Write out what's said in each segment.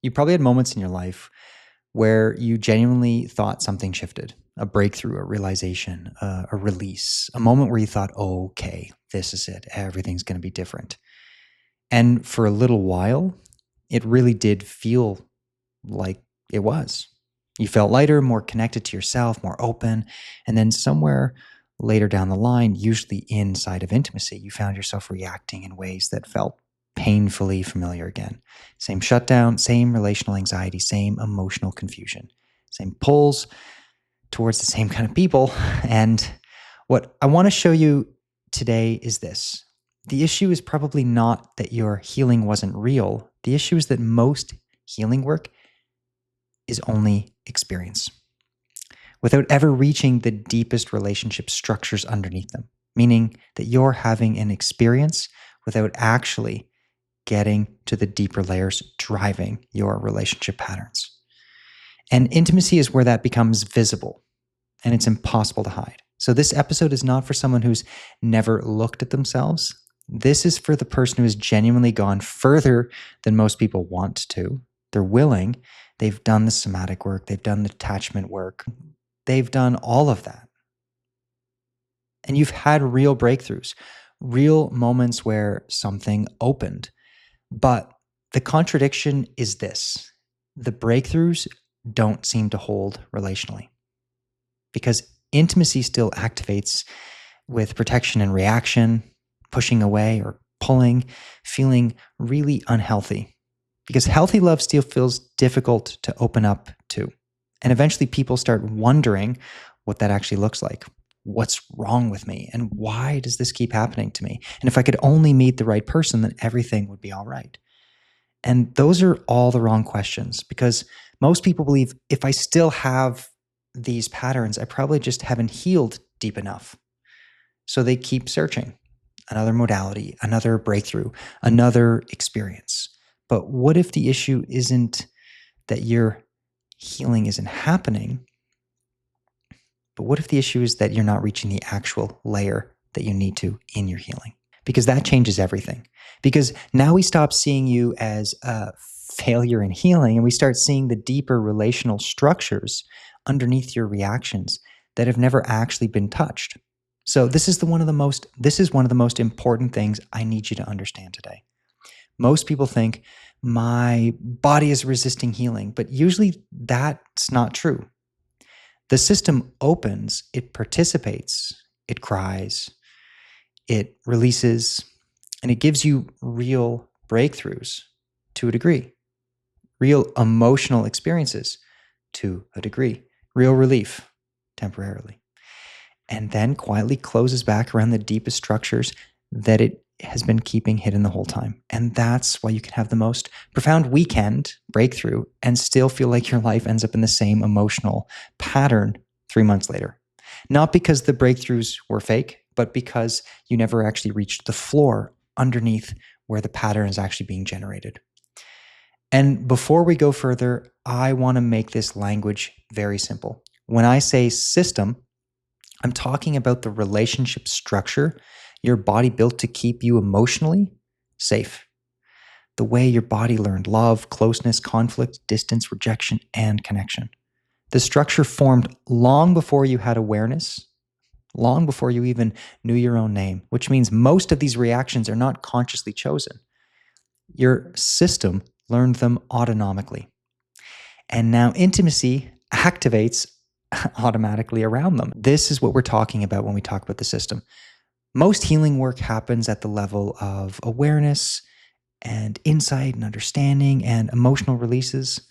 You probably had moments in your life where you genuinely thought something shifted, a breakthrough, a realization, a release, a moment where you thought, oh, okay, this is it. Everything's going to be different. And for a little while, it really did feel like it was. You felt lighter, more connected to yourself, more open. And then somewhere later down the line, usually inside of intimacy, you found yourself reacting in ways that felt painfully familiar again. Same shutdown, same relational anxiety, same emotional confusion, same pulls towards the same kind of people. And what I want to show you today is this. The issue is probably not that your healing wasn't real. The issue is that most healing work is only experience, without ever reaching the deepest relationship structures underneath them, meaning that you're having an experience without actually getting to the deeper layers driving your relationship patterns. And intimacy is where that becomes visible, and it's impossible to hide. So this episode is not for someone who's never looked at themselves. This is for the person who has genuinely gone further than most people want to. They're willing. They've done the somatic work. They've done the attachment work. They've done all of that. And you've had real breakthroughs, real moments where something opened. But the contradiction is this. The breakthroughs don't seem to hold relationally, because intimacy still activates with protection and reaction, pushing away or pulling, feeling really unhealthy. Because healthy love still feels difficult to open up to. And eventually people start wondering what that actually looks like. What's wrong with me? And why does this keep happening to me? And if I could only meet the right person, then everything would be all right. And those are all the wrong questions, because most people believe if I still have these patterns, I probably just haven't healed deep enough. So they keep searching. Another modality, another breakthrough, another experience. But what if the issue isn't that your healing isn't happening, but what if the issue is that you're not reaching the actual layer that you need to in your healing? Because that changes everything. Because now we stop seeing you as a failure in healing, and we start seeing the deeper relational structures underneath your reactions that have never actually been touched. So this is one of the most important things I need you to understand today. Most people think my body is resisting healing, but usually that's not true. The system opens, it participates, it cries, it releases, and it gives you real breakthroughs to a degree, real emotional experiences to a degree, real relief temporarily, and then quietly closes back around the deepest structures that it has been keeping hidden the whole time. And that's why you can have the most profound weekend breakthrough and still feel like your life ends up in the same emotional pattern 3 months later. Not because the breakthroughs were fake, but because you never actually reached the floor underneath where the pattern is actually being generated. And before we go further, I want to make this language very simple. When I say system, I'm talking about the relationship structure your body built to keep you emotionally safe. The way your body learned love, closeness, conflict, distance, rejection, and connection. The structure formed long before you had awareness, long before you even knew your own name, which means most of these reactions are not consciously chosen. Your system learned them autonomically. And now intimacy activates automatically around them. This is what we're talking about when we talk about the system. Most healing work happens at the level of awareness and insight and understanding and emotional releases.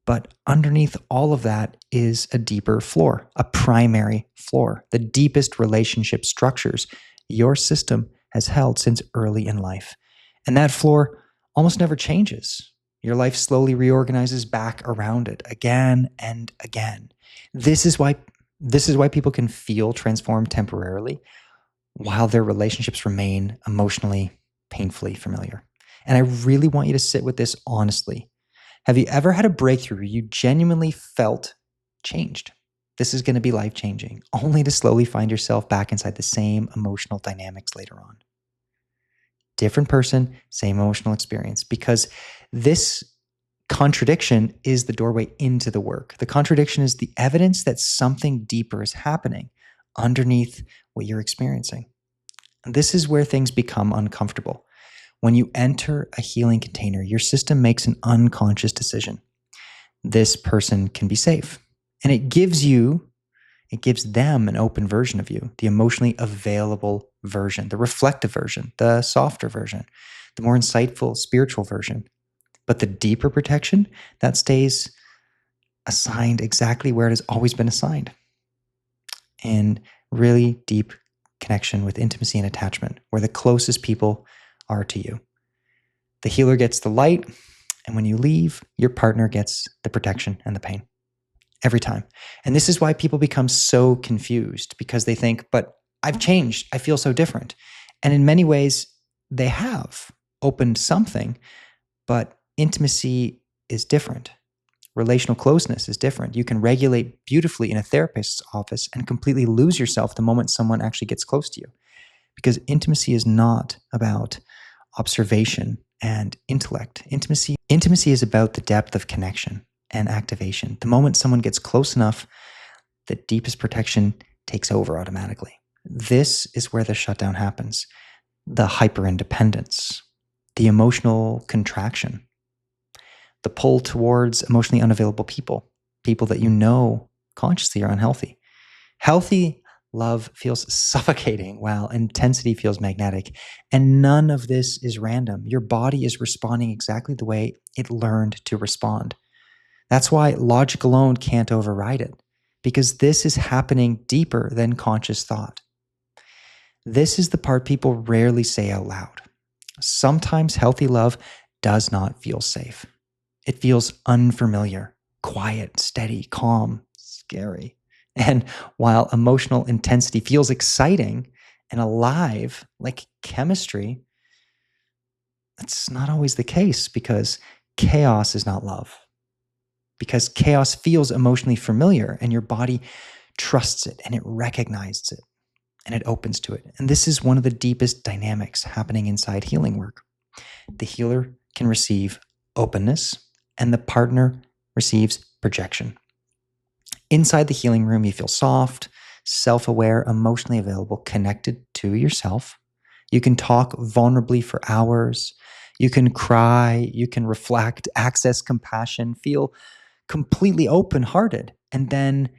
But underneath all of that is a deeper floor, a primary floor, the deepest relationship structures your system has held since early in life. And that floor almost never changes. Your life slowly reorganizes back around it again and again. This is why people can feel transformed temporarily while their relationships remain emotionally, painfully familiar. And I really want you to sit with this honestly. Have you ever had a breakthrough where you genuinely felt changed? This is going to be life-changing, only to slowly find yourself back inside the same emotional dynamics later on. Different person, same emotional experience, because this Contradiction is the doorway into the work. The contradiction is the evidence that something deeper is happening underneath what you're experiencing. And this is where things become uncomfortable. When you enter a healing container, your system makes an unconscious decision. This person can be safe. And it gives them an open version of you, the emotionally available version, the reflective version, the softer version, the more insightful spiritual version. But the deeper protection, that stays assigned exactly where it has always been assigned. In really deep connection with intimacy and attachment, where the closest people are to you. The healer gets the light, and when you leave, your partner gets the protection and the pain. Every time. And this is why people become so confused, because they think, but I've changed. I feel so different. And in many ways, they have opened something, but intimacy is different. Relational closeness is different. You can regulate beautifully in a therapist's office and completely lose yourself the moment someone actually gets close to you. Because intimacy is not about observation and intellect. Intimacy is about the depth of connection and activation. The moment someone gets close enough, the deepest protection takes over automatically. This is where the shutdown happens. The hyper-independence, the emotional contraction, the pull towards emotionally unavailable people that you know consciously are unhealthy. Healthy love feels suffocating while intensity feels magnetic. And none of this is random. Your body is responding exactly the way it learned to respond. That's why logic alone can't override it, because this is happening deeper than conscious thought. This is the part people rarely say out loud. Sometimes healthy love does not feel safe. It feels unfamiliar, quiet, steady, calm, scary. And while emotional intensity feels exciting and alive, like chemistry, that's not always the case, because chaos is not love. Because chaos feels emotionally familiar and your body trusts it and it recognizes it and it opens to it. And this is one of the deepest dynamics happening inside healing work. The healer can receive openness and the partner receives projection. Inside the healing room, you feel soft, self-aware, emotionally available, connected to yourself. You can talk vulnerably for hours. You can cry, you can reflect, access compassion, feel completely open-hearted. And then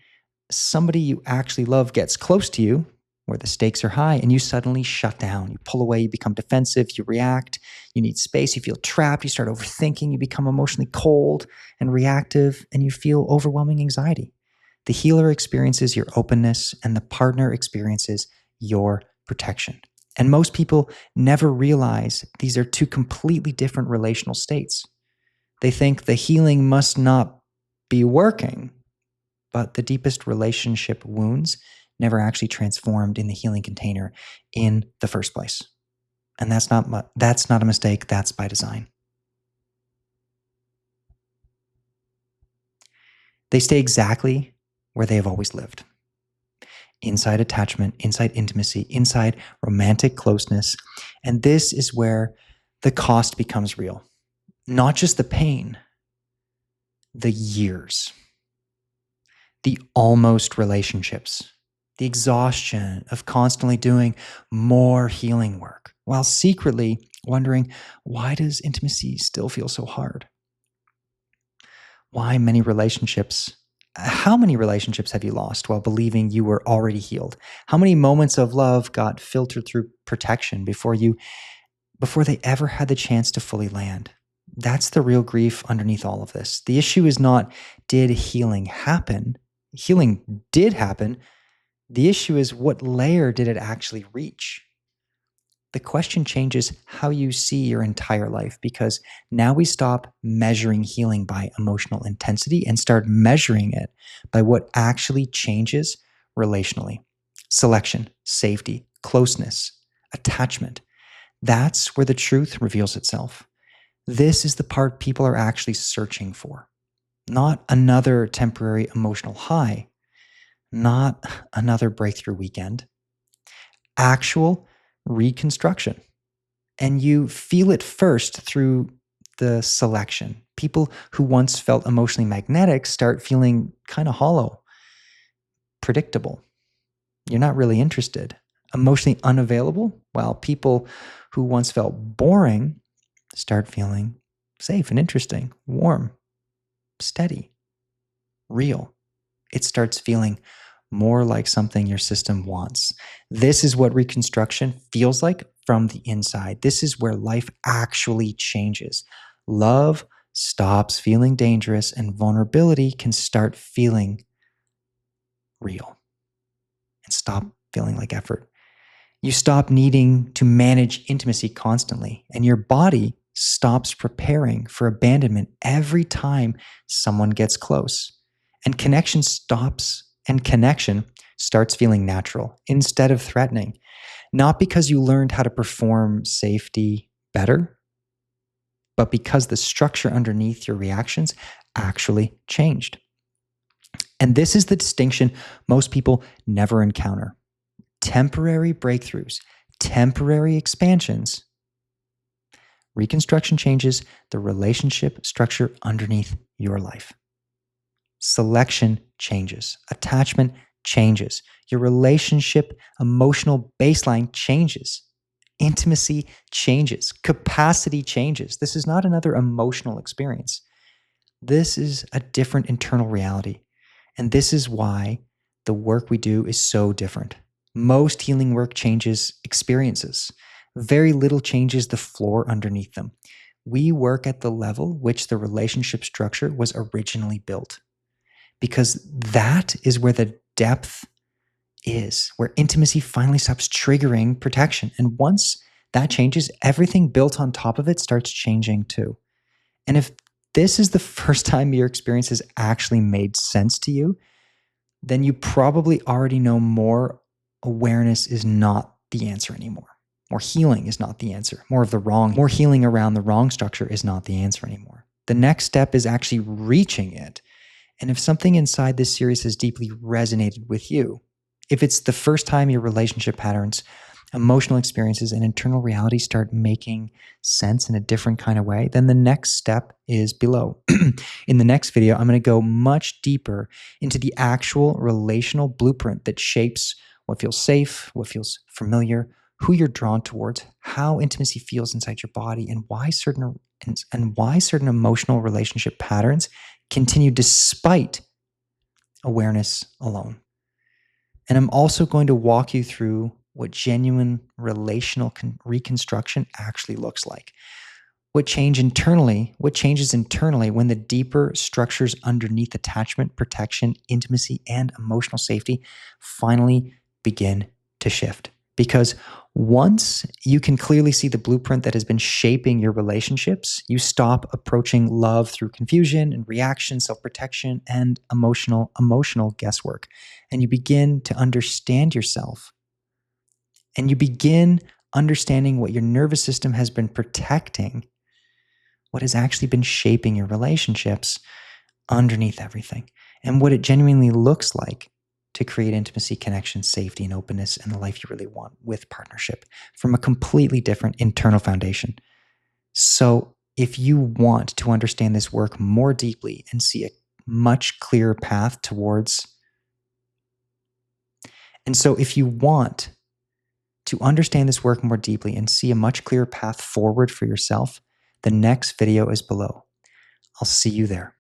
somebody you actually love gets close to you where the stakes are high and you suddenly shut down. You pull away, you become defensive, you react, you need space, you feel trapped, you start overthinking, you become emotionally cold and reactive, and you feel overwhelming anxiety. The healer experiences your openness and the partner experiences your protection. And most people never realize these are two completely different relational states. They think the healing must not be working, but the deepest relationship wounds never actually transformed in the healing container in the first place. And that's not a mistake, that's by design. They stay exactly where they have always lived. Inside attachment, inside intimacy, inside romantic closeness. And this is where the cost becomes real. Not just the pain, the years, the almost relationships, the exhaustion of constantly doing more healing work, while secretly wondering, why does intimacy still feel so hard? How many relationships have you lost while believing you were already healed? How many moments of love got filtered through protection before they ever had the chance to fully land? That's the real grief underneath all of this. The issue is not, did healing happen? Healing did happen. The issue is, what layer did it actually reach? The question changes how you see your entire life, because now we stop measuring healing by emotional intensity and start measuring it by what actually changes relationally. Selection, safety, closeness, attachment. That's where the truth reveals itself. This is the part people are actually searching for. Not another temporary emotional high, not another breakthrough weekend. Actual reconstruction. And you feel it first through the selection. People who once felt emotionally magnetic start feeling kind of hollow, predictable. You're not really interested. Emotionally unavailable, while people who once felt boring start feeling safe and interesting, warm, steady, real. It starts feeling more like something your system wants. This is what reconstruction feels like from the inside. This is where life actually changes. Love stops feeling dangerous, and vulnerability can start feeling real and stop feeling like effort. You stop needing to manage intimacy constantly, and your body stops preparing for abandonment every time someone gets close. And connection starts feeling natural instead of threatening. Not because you learned how to perform safety better, but because the structure underneath your reactions actually changed. And this is the distinction most people never encounter. Temporary breakthroughs, temporary expansions. Reconstruction changes the relationship structure underneath your life. Selection changes, attachment changes, your relationship emotional baseline changes, intimacy changes, capacity changes. This is not another emotional experience. This is a different internal reality. And this is why the work we do is so different. Most healing work changes experiences. Very little changes the floor underneath them. We work at the level which the relationship structure was originally built, because that is where the depth is, where intimacy finally stops triggering protection. And once that changes, everything built on top of it starts changing too. And if this is the first time your experience has actually made sense to you, then you probably already know more awareness is not the answer anymore. More healing is not the answer. More healing around the wrong structure is not the answer anymore. The next step is actually reaching it. And if something inside this series has deeply resonated with you, if it's the first time your relationship patterns, emotional experiences, and internal reality start making sense in a different kind of way, then the next step is below. In the next video, I'm going to go much deeper into the actual relational blueprint that shapes what feels safe, what feels familiar, who you're drawn towards, how intimacy feels inside your body, and why certain emotional relationship patterns continue despite awareness alone. And I'm also going to walk you through what genuine relational reconstruction actually looks like. What changes internally when the deeper structures underneath attachment, protection, intimacy, and emotional safety finally begin to shift. Because once you can clearly see the blueprint that has been shaping your relationships, you stop approaching love through confusion and reaction, self-protection, and emotional guesswork. And you begin to understand yourself. And you begin understanding what your nervous system has been protecting, what has actually been shaping your relationships underneath everything, and what it genuinely looks like to create intimacy, connection, safety, and openness in the life you really want with partnership from a completely different internal foundation. So if you want to understand this work more deeply and see a much clearer path towards, and so if you want to understand this work more deeply and see a much clearer path forward for yourself, the next video is below. I'll see you there.